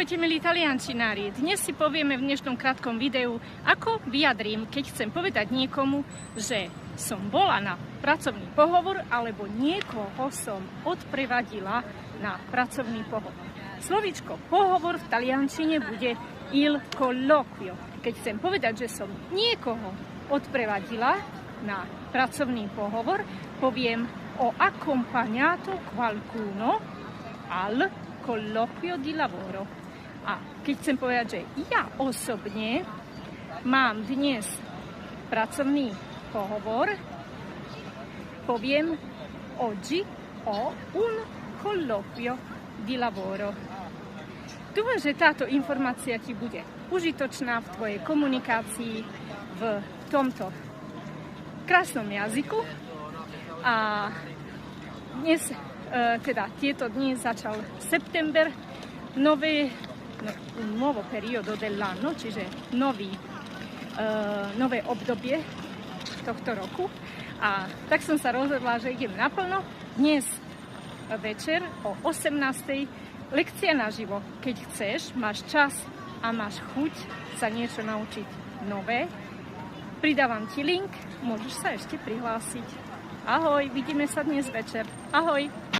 Ahojte milí taliančinári, dnes si povieme v dnešnom krátkom videu, ako vyjadrím, keď chcem povedať niekomu, že som bola na pracovný pohovor alebo niekoho som odprevadila na pracovný pohovor. Slovíčko pohovor v taliančine bude il colloquio. Keď chcem povedať, že som niekoho odprevadila na pracovný pohovor, poviem ho accompagnato qualcuno al colloquio di lavoro. A keď chcem povedať, že ja osobne mám dnes pracovný pohovor, poviem oggi ho un colloquio di lavoro. Dúfam, že táto informácia ti bude užitočná v tvojej komunikácii v tomto krásnom jazyku. A dnes, tieto dni začal september, nuovo periodo dell'anno, čiže nové obdobie tohto roku. A tak som sa rozhodla, že idem naplno. Dnes večer o 18:00 lekcia naživo. Keď chceš, máš čas a máš chuť sa niečo naučiť nové, pridávam ti link, môžeš sa ešte prihlásiť. Ahoj, vidíme sa dnes večer. Ahoj!